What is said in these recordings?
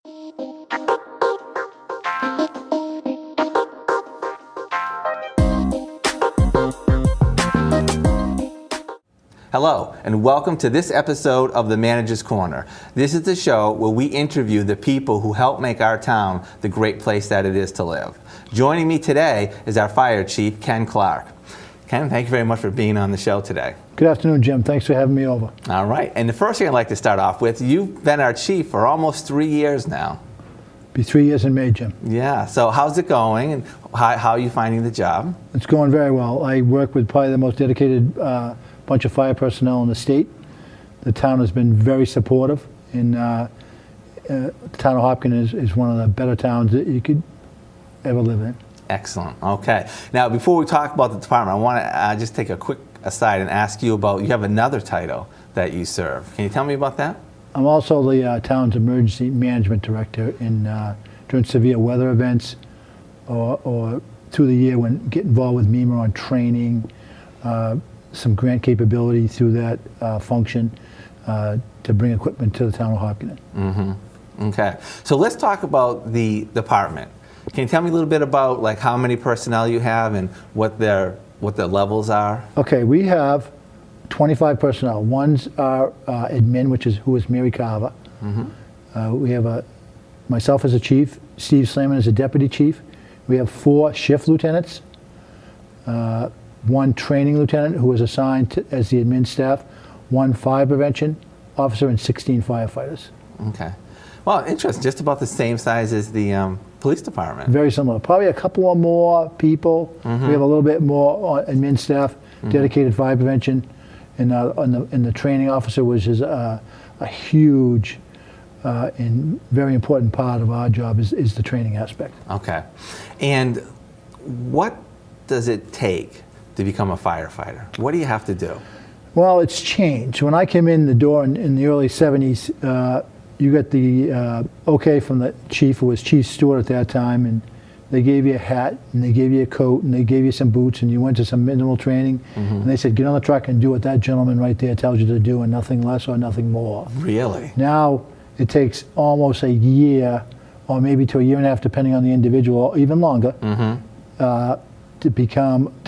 Hello, and welcome to this episode of The Manager's Corner. This is the show where we interview the people who help make our town the great place that it is to live. Joining me today is our Fire Chief, Ken Clark. Ken, thank you very much for being on the show today. Good afternoon, Jim. Thanks for having me over. All right, and the first thing I'd like to start off with, you've been our chief for almost 3 years now. Be 3 years in May, Jim. Yeah, so how's it going, and how are you finding the job? It's going very well. I work with probably the most dedicated bunch of fire personnel in the state. The town has been very supportive, and the town of Hopkins is one of the better towns that you could ever live in. Excellent. Okay. Now, before we talk about the department, I want to just take a quick aside and ask you about, you have another title that you serve. Can you tell me about that? I'm also the town's emergency management director during severe weather events or through the year when get involved with MEMA on training, some grant capability through that function to bring equipment to the town of Hopkins. Mm-hmm. Okay. So let's talk about the department. Can you tell me a little bit about like how many personnel you have and what their levels are? Okay, we have 25 personnel. One's our admin, who is Mary Carver. Mm-hmm. We have myself as a chief, Steve Slayman as a deputy chief. We have 4 shift lieutenants, 1 training lieutenant who was assigned as the admin staff, 1 fire prevention officer, and 16 firefighters. Okay. Well, interesting. Just about the same size as the police department. Very similar. Probably a couple or more people. Mm-hmm. We have a little bit more admin staff, mm-hmm. dedicated fire prevention, and the training officer, which is a huge and very important part of our job is the training aspect. Okay. And what does it take to become a firefighter? What do you have to do? Well, it's changed. When I came in the door in the early 70s, you got the okay from the chief, who was Chief Stewart at that time, and they gave you a hat, and they gave you a coat, and they gave you some boots, and you went to some minimal training, mm-hmm. and they said, get on the truck and do what that gentleman right there tells you to do, and nothing less or nothing more. Really? Now, it takes almost a year, or maybe to a year and a half, depending on the individual, or even longer, mm-hmm. To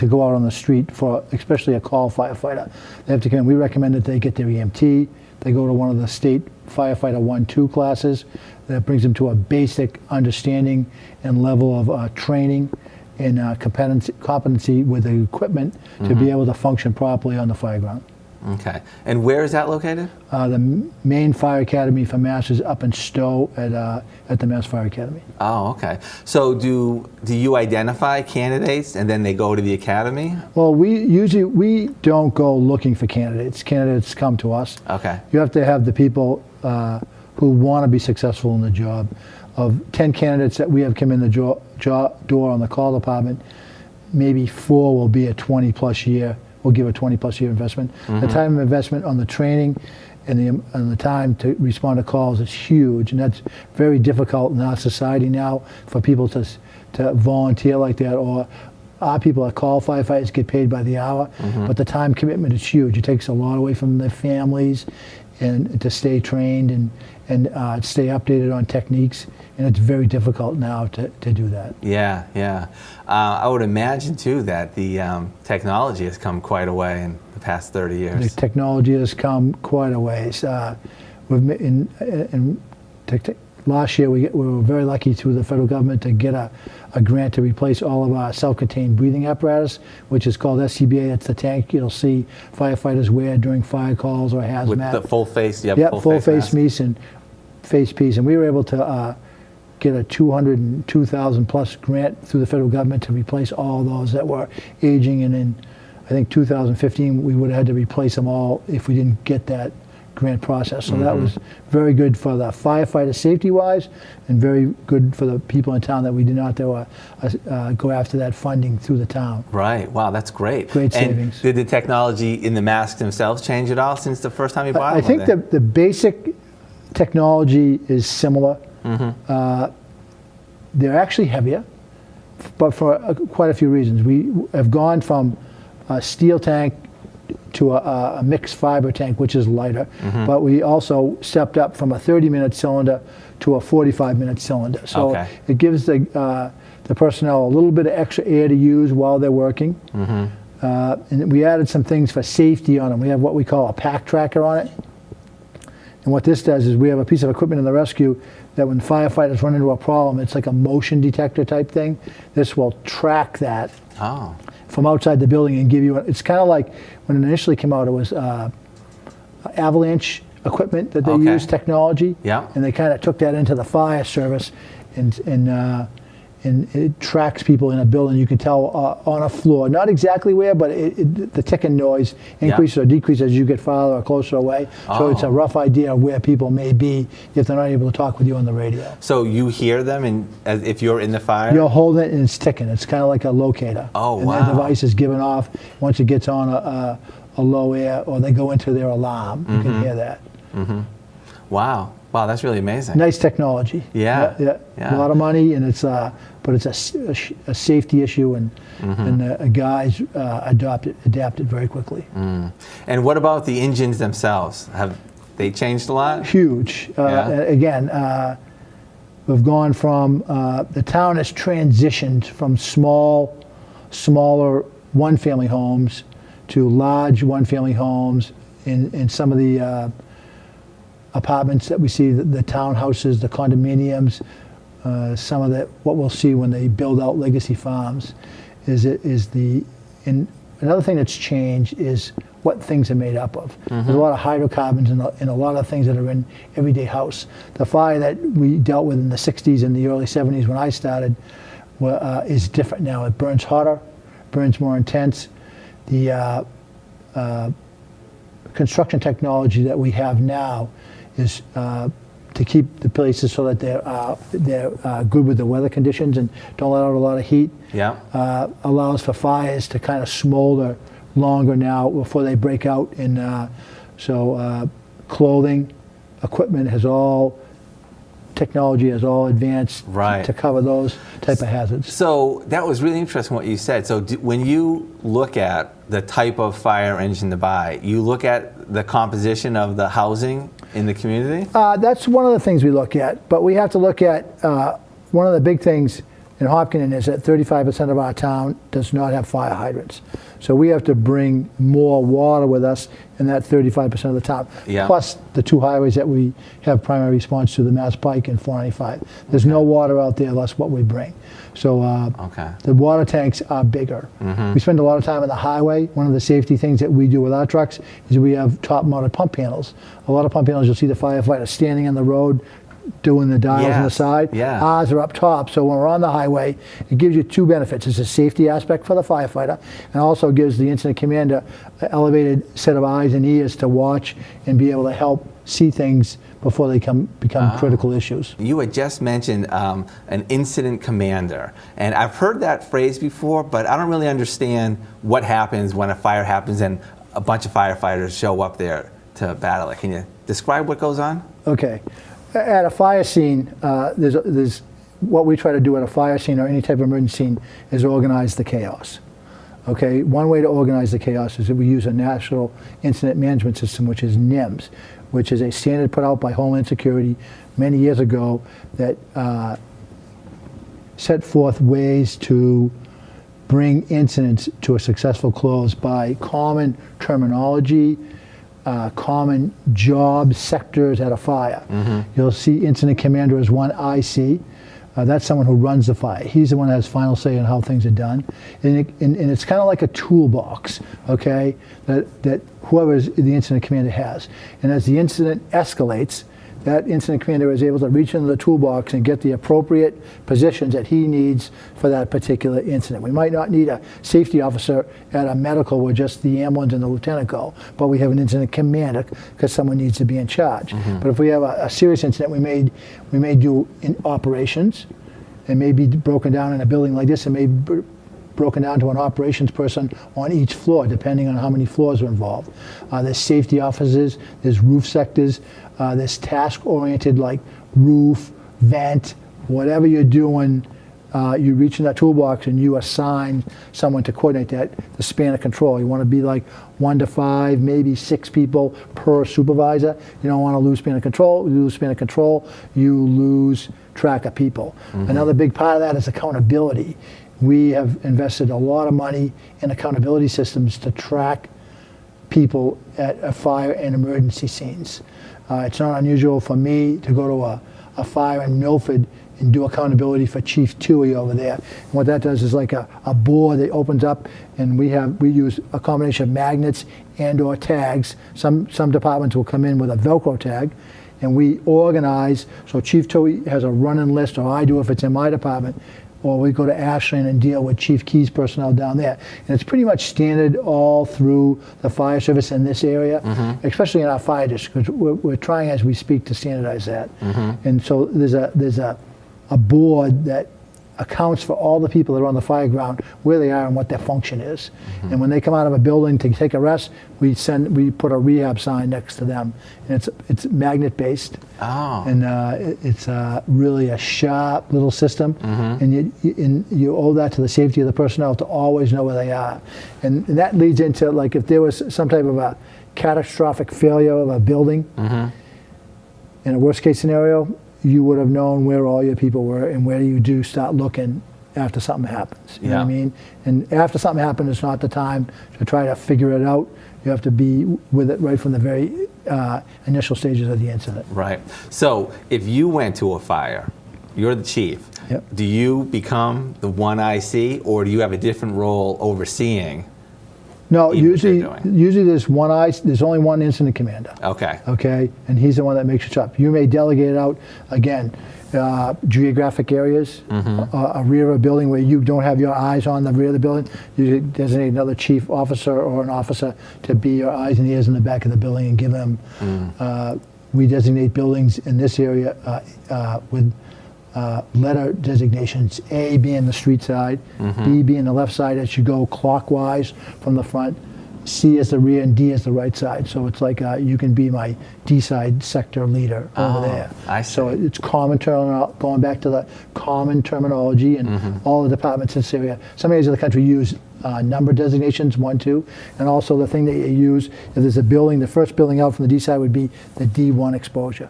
go out on the street for, especially a call firefighter. They have to come in. We recommend that they get their EMT. They go to one of the state firefighter 1-2 classes. That brings them to a basic understanding and level of training and competency with the equipment mm-hmm. to be able to function properly on the fire ground. Okay. And where is that located? The main fire academy for Mass is up in Stowe at the Mass Fire Academy. Oh, okay. So do you identify candidates and then they go to the academy? Well, we don't go looking for candidates. Candidates come to us. Okay. You have to have the people who want to be successful in the job. Of 10 candidates that we have come in the door on the call department, maybe 4 will be a 20-plus year. We'll give a 20-plus year investment. Mm-hmm. The time of investment on the training and the time to respond to calls is huge, and that's very difficult in our society now for people to volunteer like that, or our people that call firefighters get paid by the hour, mm-hmm. but the time commitment is huge. It takes a lot away from their families and to stay trained and stay updated on techniques, and it's very difficult now to do that. Yeah, yeah. I would imagine too that the technology has come quite a way in the past 30 years. The technology has come quite a ways. Last year we were very lucky through the federal government to get a grant to replace all of our self-contained breathing apparatus, which is called SCBA. It's the tank you'll see firefighters wear during fire calls or hazmat. With the full face, full face mask and face piece. And we were able to get a $202,000 plus grant through the federal government to replace all those that were aging. And in, I think, 2015, we would have had to replace them all if we didn't get that grant process. So mm-hmm. that was very good for the firefighters safety-wise, and very good for the people in town that we did not go after that funding through the town. Right. Wow, that's great. Great savings. And did the technology in the masks themselves change at all since the first time you bought them? I think the basic technology is similar. Mm-hmm. They're actually heavier, but for quite a few reasons. We have gone from a steel tank to a mixed fiber tank, which is lighter. But we also stepped up from a 30-minute cylinder to a 45-minute cylinder. So it gives the personnel a little bit of extra air to use while they're working. And we added some things for safety on them. We have what we call a pack tracker on it. And what this does is we have a piece of equipment in the rescue that when firefighters run into a problem, it's like a motion detector type thing. This will track that from outside the building and give you, it's kind of like when it initially came out, it was avalanche equipment that they used, technology. And they kind of took that into the fire service and it tracks people in a building. You can tell on a floor, not exactly where, but the ticking noise increases or decreases as you get farther or closer away. So it's a rough idea of where people may be if they're not able to talk with you on the radio. So you hear them if you're in the fire? You're holding it and it's ticking. It's kind of like a locator. And that device is given off once it gets on a low air or they go into their alarm. You can hear that. Wow, that's really amazing. Nice technology. A lot of money, and but it's a safety issue, and the guys adapted very quickly. And what about the engines themselves? Have they changed a lot? Huge. Again, we've gone from the town has transitioned from smaller one-family homes to large one-family homes in some of the apartments that we see, the townhouses, the condominiums, some of what we'll see when they build out legacy farms another thing that's changed is what things are made up of. There's a lot of hydrocarbons in a lot of things that are in everyday house. The fire that we dealt with in the 60s and the early 70s when I started is different now. It burns hotter, burns more intense. The construction technology that we have now is to keep the places so that they're good with the weather conditions and don't let out a lot of heat. Allows for fires to kind of smolder longer now before they break out. And so clothing, equipment technology has all advanced to cover those type of hazards. So that was really interesting what you said. So when you look at the type of fire engine to buy, you look at the composition of the housing in the community? That's one of the things we look at, but we have to look at one of the big things in Hopkinton is that 35% of our town does not have fire hydrants. So we have to bring more water with us in that 35% of the town. Plus the two highways that we have primary response to, the Mass Pike and 495. There's no water out there unless what we bring. So the water tanks are bigger. We spend a lot of time on the highway. One of the safety things that we do with our trucks is we have top-mounted pump panels. A lot of pump panels, you'll see the firefighters standing on the road doing the dials on the side. Ours are up top, so when we're on the highway, it gives you two benefits. It's a safety aspect for the firefighter, and also gives the incident commander an elevated set of eyes and ears to watch and be able to help see things before they become critical issues. You had just mentioned an incident commander, and I've heard that phrase before, but I don't really understand what happens when a fire happens and a bunch of firefighters show up there to battle it. Can you describe what goes on? Okay. At a fire scene, there's what we try to do at a fire scene or any type of emergency scene is organize the chaos. Okay, one way to organize the chaos is that we use a National Incident Management System, which is NIMS, which is a standard put out by Homeland Security many years ago that set forth ways to bring incidents to a successful close by common terminology, common job sectors at a fire. You'll see incident commander as one IC. That's someone who runs the fire. He's the one that has final say on how things are done. And it's kind of like a toolbox, okay, that whoever the incident commander has. And as the incident escalates, that incident commander is able to reach into the toolbox and get the appropriate positions that he needs for that particular incident. We might not need a safety officer at a medical where just the ambulance and the lieutenant go, but we have an incident commander because someone needs to be in charge. But if we have a serious incident, we may do in operations. It may be broken down in a building like this. It may be broken down to an operations person on each floor, depending on how many floors are involved. There's safety officers, there's roof sectors, there's task-oriented like roof, vent, whatever you're doing you reach in that toolbox and you assign someone to coordinate that, the span of control. You want to be like 1 to 5, maybe 6 people per supervisor. You don't want to lose span of control. You lose span of control, you lose track of people. Another big part of that is accountability. We have invested a lot of money in accountability systems to track people at fire and emergency scenes. It's not unusual for me to go to a fire in Milford and do accountability for Chief Tui over there. And what that does is like a board that opens up, and we use a combination of magnets and or tags. Some departments will come in with a Velcro tag, and we organize, so Chief Tui has a running list, or I do if it's in my department, or we go to Ashland and deal with Chief Key's personnel down there. And it's pretty much standard all through the fire service in this area, especially in our fire district, because we're trying as we speak to standardize that. And so there's a board that accounts for all the people that are on the fire ground, where they are and what their function is. And when they come out of a building to take a rest, we put a rehab sign next to them, and it's magnet based. And it's really a sharp little system, and you owe that to the safety of the personnel to always know where they are. And that leads into, like, if there was some type of a catastrophic failure of a building, in a worst case scenario, you would have known where all your people were and where you do start looking after something happens. You know what I mean? And after something happens, it's not the time to try to figure it out. You have to be with it right from the very initial stages of the incident. Right. So if you went to a fire, you're the chief. Do you become the one IC, or do you have a different role overseeing? No, usually there's only one incident commander. Okay, and he's the one that makes it up. You may delegate it out, again, geographic areas, a rear of a building where you don't have your eyes on the rear of the building. You designate another chief officer or an officer to be your eyes and ears in the back of the building and give them. We designate buildings in this area with letter designations, A being the street side, B being the left side as you go clockwise from the front, C is the rear, and D is the right side. So it's like you can be my D side sector leader over there. I see. So it's common terminology, going back to the common terminology, and all the departments in this area. Some areas of the country use number designations, 1, 2, and also the thing that you use, if there's a building, the first building out from the D side would be the D1 exposure.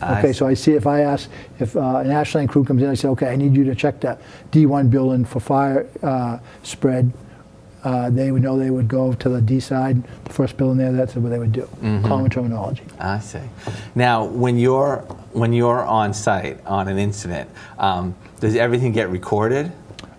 Okay, so I see if an Ashland crew comes in, I say, okay, I need you to check that D1 building for fire spread. They would know they would go to the D side, the first building there, that's what they would do. Common terminology. I see. Now, when you're on site on an incident, does everything get recorded?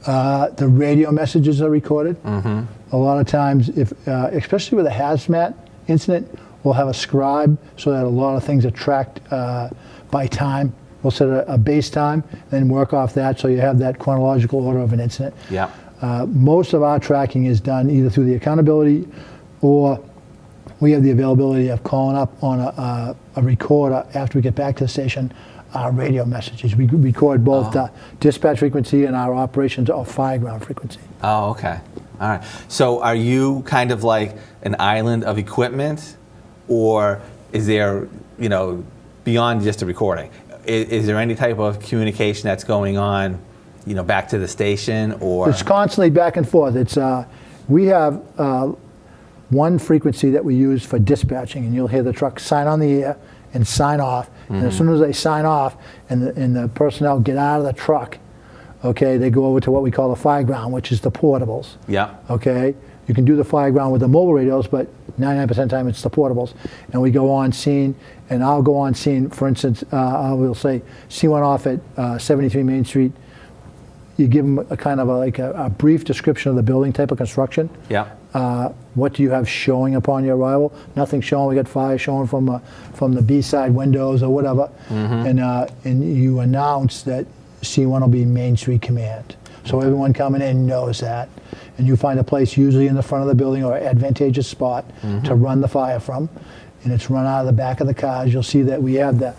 The radio messages are recorded. A lot of times, especially with a hazmat incident, we'll have a scribe so that a lot of things are tracked by time. We'll set a base time, then work off that so you have that chronological order of an incident. Most of our tracking is done either through the accountability, or we have the availability of calling up on a recorder after we get back to the station, our radio messages. We record both the dispatch frequency and our operations or fireground frequency. Oh, okay. All right. So are you kind of like an island of equipment? Or is there, beyond just a recording, is there any type of communication that's going on, back to the station, or? It's constantly back and forth. It's we have one frequency that we use for dispatching, and you'll hear the truck sign on the air and sign off. And as soon as they sign off and the personnel get out of the truck, okay, they go over to what we call the fireground, which is the portables. Okay. You can do the fireground with the mobile radios, but 99% of the time it's the portables. And we go on scene, and I'll go on scene. For instance, I will say, see one off at 73 Main Street. You give them a kind of a brief description of the building type of construction. What do you have showing upon your arrival? Nothing showing. We got fire showing from the B side windows or whatever. And you announce that C1 will be Main Street Command. So everyone coming in knows that. And you find a place usually in the front of the building or advantageous spot to run the fire from. And it's run out of the back of the cars. You'll see that we have the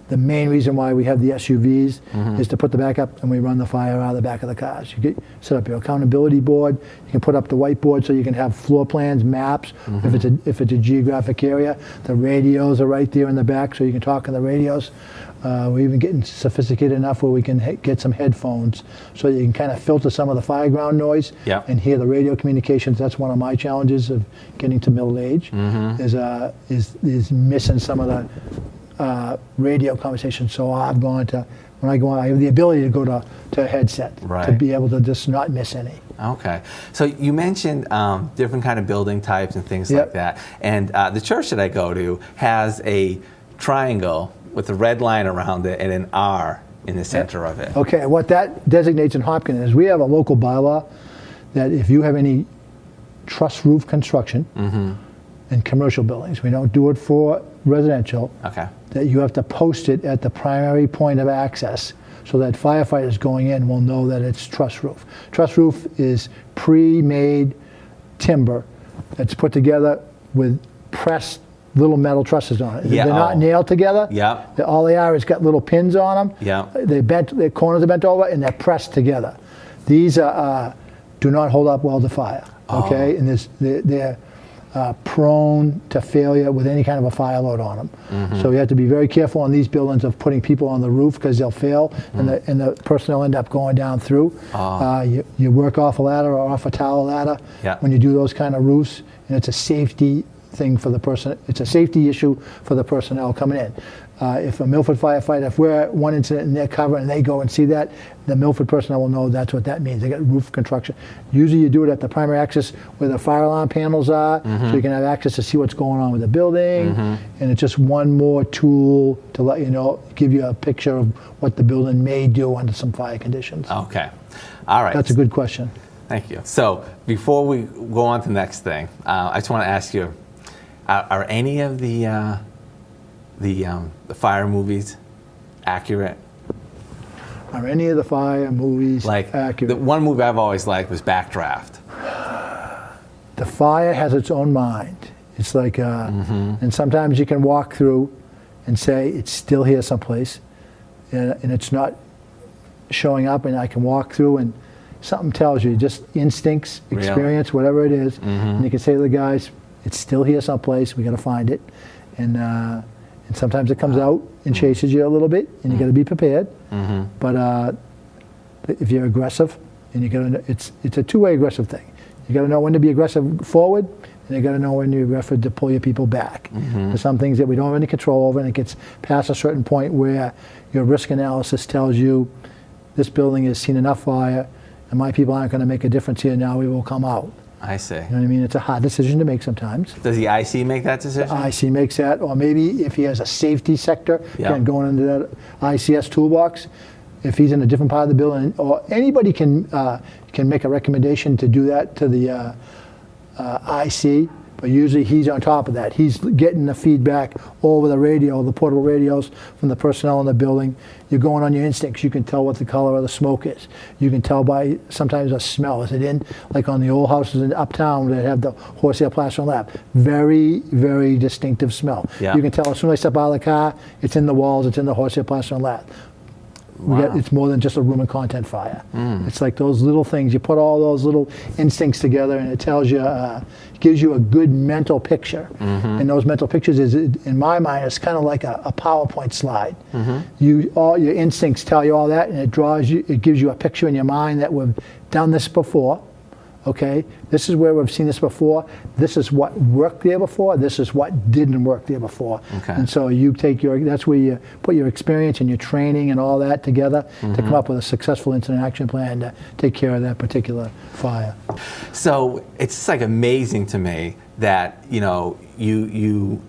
The main reason why we have the SUVs is to put the backup, and we run the fire out of the back of the cars. You set up your accountability board. You can put up the whiteboard so you can have floor plans, maps. If it's a geographic area, the radios are right there in the back, so you can talk on the radios. We're even getting sophisticated enough where we can get some headphones so you can kind of filter some of the fireground noise and hear the radio communications. That's one of my challenges of getting to middle age, is missing some of the radio conversation. So I've gone to, when I go on, I have the ability to go to a headset to be able to just not miss any. Okay. So you mentioned different kind of building types and things like that. And the church that I go to has a triangle with a red line around it and an R in the center of it. Okay. What that designates in Hopkins is we have a local bylaw that if you have any truss roof construction in commercial buildings, we don't do it for residential, that you have to post it at the primary point of access so that firefighters going in will know that it's truss roof. Truss roof is pre-made timber that's put together with pressed little metal trusses on it. They're not nailed together. All they are is got little pins on them. Their corners are bent over and they're pressed together. These do not hold up well to fire. Okay, and they're prone to failure with any kind of a fire load on them. So you have to be very careful on these buildings of putting people on the roof because they'll fail and the personnel end up going down through. You work off a ladder or off a tower ladder when you do those kind of roofs, and it's a safety thing for the person. It's a safety issue for the personnel coming in. If a Milford firefighter, if we're at one incident and they're covered and they go and see that, the Milford personnel will know that's what that means. They got roof construction. Usually you do it at the primary access where the fire alarm panels are, so you can have access to see what's going on with the building. And it's just one more tool to let you know, give you a picture of what the building may do under some fire conditions. Okay. All right. That's a good question. Thank you. So before we go on to the next thing, I just want to ask you, are any of the fire movies accurate? Are any of the fire movies accurate? The one movie I've always liked was Backdraft. The fire has its own mind. It's like, and sometimes you can walk through and say, it's still here someplace, and it's not showing up, and I can walk through and something tells you, just instincts, experience, whatever it is, and you can say to the guys, it's still here someplace, we got to find it. And sometimes it comes out and chases you a little bit, and you got to be prepared. But if you're aggressive, and you got to, it's a two-way aggressive thing. You got to know when to be aggressive forward, and you got to know when you're aggressive to pull your people back. There's some things that we don't have any control over, and it gets past a certain point where your risk analysis tells you this building has seen enough fire, and my people aren't going to make a difference here. Now we will come out. I see. You know what I mean? It's a hard decision to make sometimes. Does the IC make that decision? The IC makes that, or maybe if he has a safety sector, again, going into that ICS toolbox, if he's in a different part of the building, or anybody can make a recommendation to do that to the IC, but usually he's on top of that. He's getting the feedback over the radio, the portable radios from the personnel in the building. You're going on your instincts. You can tell what the color of the smoke is. You can tell by sometimes a smell. Is it in, like on the old houses in uptown that have the horsehair plaster on lap? Very, very distinctive smell. You can tell as soon as I step out of the car, it's in the walls, it's in the horsehair plaster on lap. It's more than just a room and content fire. It's like those little things. You put all those little instincts together, and it tells you, gives you a good mental picture. And those mental pictures is, in my mind, it's kind of like a PowerPoint slide. All your instincts tell you all that, and it gives you a picture in your mind that we've done this before. Okay, this is where we've seen this before. This is what worked there before. This is what didn't work there before. And so you take that's where you put your experience and your training and all that together to come up with a successful incident action plan to take care of that particular fire. So it's just like amazing to me that you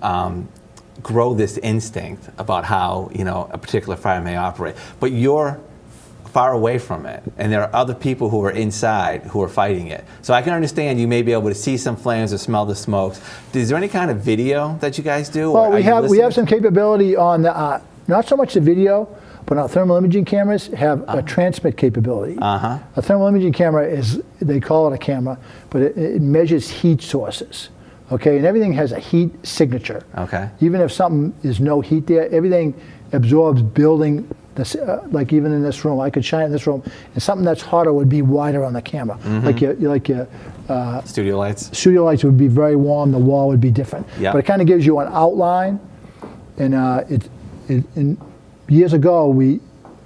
grow this instinct about how a particular fire may operate, but you're far away from it, and there are other people who are inside who are fighting it. So I can understand you may be able to see some flames or smell the smokes. Is there any kind of video that you guys do? Well, we have some capability on the not so much the video, but our thermal imaging cameras have a transmit capability. A thermal imaging camera they call it a camera, but it measures heat sources. Okay, and everything has a heat signature. Even if something is no heat there, everything absorbs building. Like even in this room, I could shine in this room, and something that's hotter would be wider on the camera. Like your Studio lights. studio lights would be very warm. The wall would be different. Yeah. But it kind of gives you an outline. And years ago, we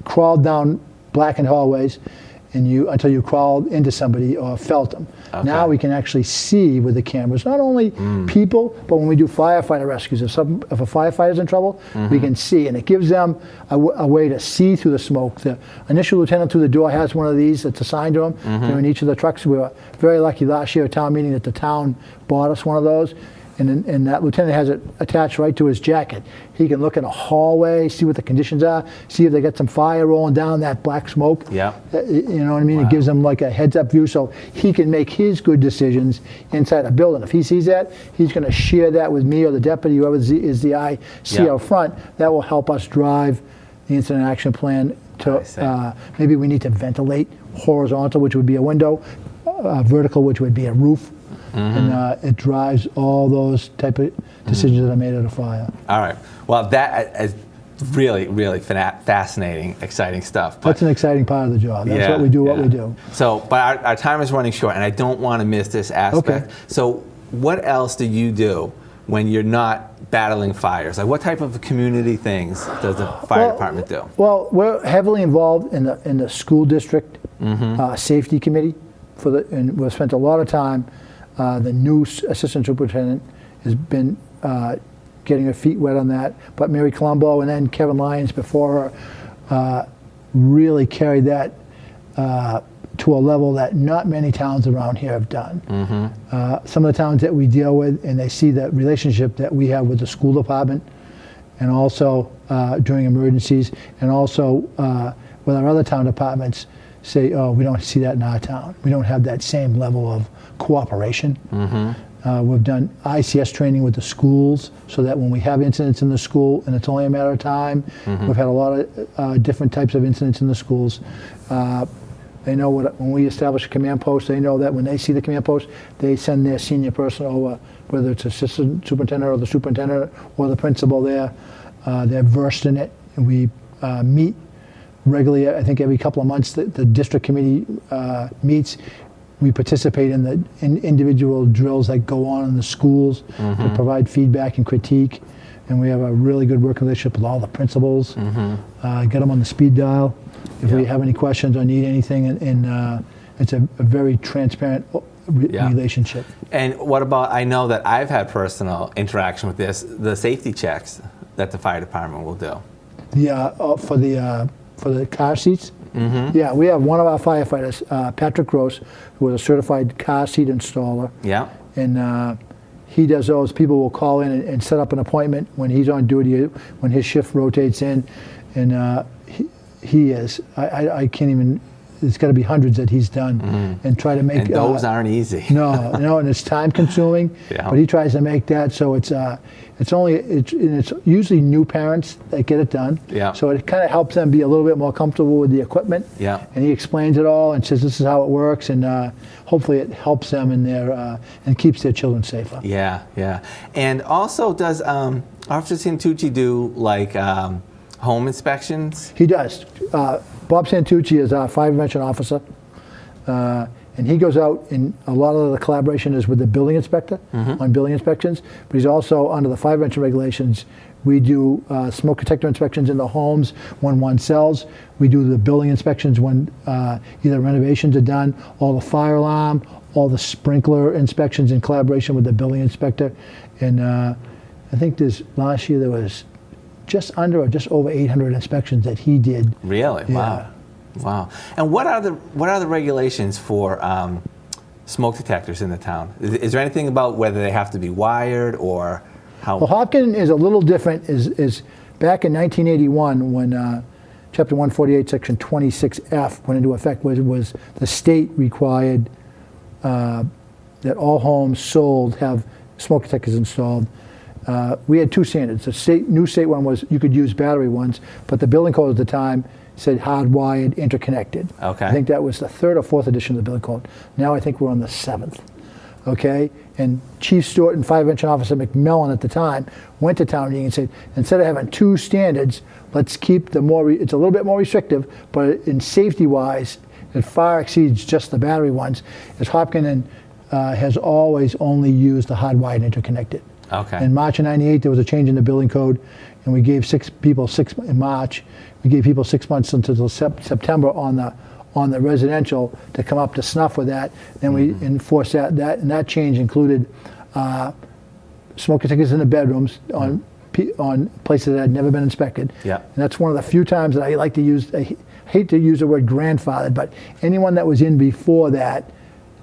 crawled down blackened hallways, and until you crawled into somebody or felt them. Okay. Now we can actually see with the cameras not only people, but when we do firefighter rescues, if a firefighter's in trouble, we can see, and it gives them a way to see through the smoke. The initial lieutenant through the door has one of these that's assigned to him. They're in each of the trucks. We were very lucky last year at town meeting that the town bought us one of those. And that lieutenant has it attached right to his jacket. He can look in a hallway, see what the conditions are, see if they got some fire rolling down that black smoke. Yeah. You know what I mean? Wow. It gives him like a heads-up view, so he can make his good decisions inside a building. If he sees that, he's going to share that with me or the deputy, whoever is the IC out front. That will help us drive the incident action plan to maybe we need to ventilate horizontal, which would be a window, vertical, which would be a roof. And it drives all those type of decisions that are made at a fire. All right. Well, that is really, really fascinating, exciting stuff. That's an exciting part of the job. That's what we do, what we do. So, but our time is running short, and I don't want to miss this aspect. Okay. So, what else do you do when you're not battling fires? Like, what type of community things does the fire department do? Well, we're heavily involved in the school district safety committee and we've spent a lot of time. The new assistant superintendent has been getting her feet wet on that, but Mary Colombo and then Kevin Lyons before her really carried that to a level that not many towns around here have done. Some of the towns that we deal with, and they see the relationship that we have with the school department, and also during emergencies, and also with our other town departments, say, oh, we don't see that in our town. We don't have that same level of cooperation. We've done ICS training with the schools so that when we have incidents in the school, and it's only a matter of time, we've had a lot of different types of incidents in the schools. They know when we establish a command post, they know that when they see the command post, they send their senior person over, whether it's assistant superintendent or the superintendent or the principal there. They're versed in it, and we meet regularly. I think every couple of months the district committee meets. We participate in the individual drills that go on in the schools to provide feedback and critique, and we have a really good working relationship with all the principals. Get them on the speed dial if we have any questions or need anything, and it's a very transparent relationship. And what about, I know that I've had personal interaction with this, the safety checks that the fire department will do. For the car seats? Yeah, we have one of our firefighters, Patrick Gross, who is a certified car seat installer. Yeah. And he does those. People will call in and set up an appointment when he's on duty, when his shift rotates in. And he is, I can't even, there's got to be hundreds that he's done and try to make. And those aren't easy. No, and it's time consuming. But he tries to make that so it's usually new parents that get it done. So it kind of helps them be a little bit more comfortable with the equipment. And he explains it all and says this is how it works, and hopefully it helps them in their and keeps their children safer. And also, does Officer Santucci do like home inspections? He does. Bob Santucci is our fire prevention officer, and he goes out, and a lot of the collaboration is with the building inspector on building inspections, but he's also under the fire prevention regulations. We do smoke detector inspections in the homes when one sells. We do the building inspections when either renovations are done, all the fire alarm, all the sprinkler inspections in collaboration with the building inspector. And I think last year there was just under or just over 800 inspections that he did. Really? Wow. Wow. And what are the regulations for smoke detectors in the town? Is there anything about whether they have to be wired or how? Well, Hopkins is a little different. Is back in 1981 when Chapter 148, Section 26F went into effect, was the state required that all homes sold have smoke detectors installed. We had two standards. The new state one was you could use battery ones, but the building code at the time said hardwired, interconnected. I think that was the third or fourth edition of the building code. Now I think we're on the seventh. okay? And Chief Stewart and Fire Prevention Officer McMillan at the time went to town meeting and said, instead of having 2 standards, let's keep the more, it's a little bit more restrictive, but in safety-wise, it far exceeds just the battery ones, as Hopkinen has always only used the hardwired interconnected. Okay. In March of '98, there was a change in the building code, and we gave in March, we gave people 6 months until September on the residential to come up to snuff with that. Then we enforced that, and that change included smoke detectors in the bedrooms on places that had never been inspected. Yeah. And that's one of the few times that I like to use. I hate to use the word grandfathered, but anyone that was in before that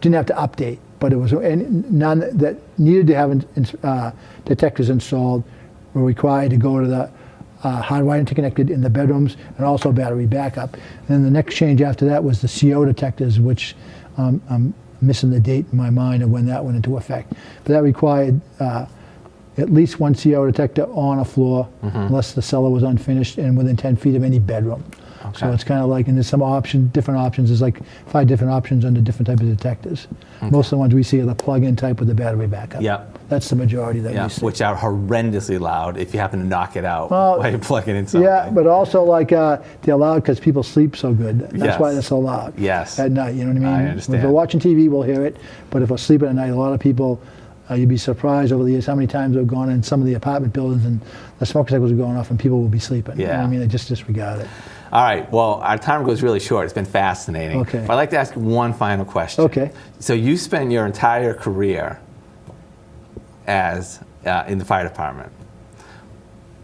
didn't have to update. But it was none that needed to have detectors installed were required to go to the hardwired interconnected in the bedrooms, and also battery backup. And then the next change after that was the CO detectors, which I'm missing the date in my mind of when that went into effect. But that required at least 1 CO detector on a floor, unless the cellar was unfinished and within 10 feet of any bedroom. Okay. So it's kind of like, and there's some different options. There's like 5 different options under different types of detectors. Okay. Most of the ones we see are the plug-in type with the battery backup. Yeah. That's the majority that we see. Which are horrendously loud if you happen to knock it out while you're plugging in something. Yeah, but also like they're loud because people sleep so good. That's why they're so loud. Yes. At night, you know what I mean? I understand. If we're watching TV, we'll hear it. But if we're sleeping at night, a lot of people, you'd be surprised over the years how many times we've gone in some of the apartment buildings and the smoke detectors are going off and people will be sleeping. Yeah. You know what I mean? They just disregard it. All right, well, our time goes really short. It's been fascinating. Okay. But I'd like to ask one final question. Okay. So you spent your entire career as in the fire department.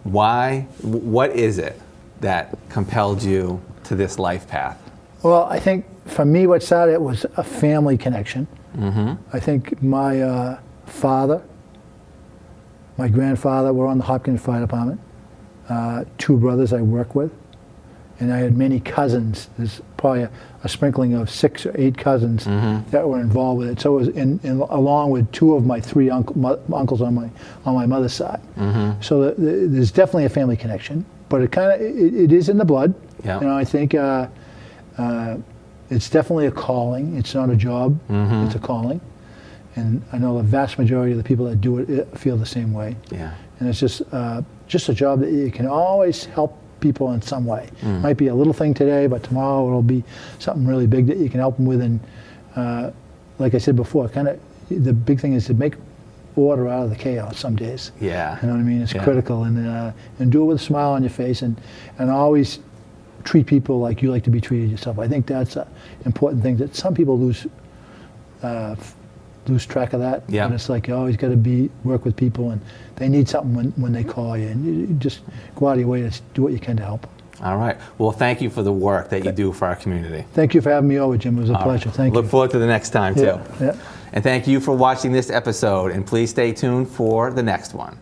What is it that compelled you to this life path? Well, I think for me what started it was a family connection. I think my father, my grandfather were on the Hopkins Fire Department. 2 brothers I work with. And I had many cousins. There's probably a sprinkling of 6 or 8 cousins that were involved with it. So it was along with 2 of my 3 uncles on my mother's side. So there's definitely a family connection, but it is in the blood. Yeah. You know, I think it's definitely a calling. It's not a job. It's a calling, and I know the vast majority of the people that do it feel the same way. Yeah. And it's just a job that you can always help people in some way. Might be a little thing today, but tomorrow it'll be something really big that you can help them with. And like I said before, the big thing is to make order out of the chaos some days. Yeah. You know what I mean? It's critical, and do it with a smile on your face, and always treat people like you like to be treated yourself. I think that's an important thing that some people lose track of that. Yeah. And it's like you always got to work with people, and they need something when they call you, and you just go out of your way to do what you can to help them. All right. Well, thank you for the work that you do for our community. Thank you for having me over, Jim. It was a pleasure. Right. Thank you. Look forward to the next time, too. Yeah. And thank you for watching this episode, and please stay tuned for the next one.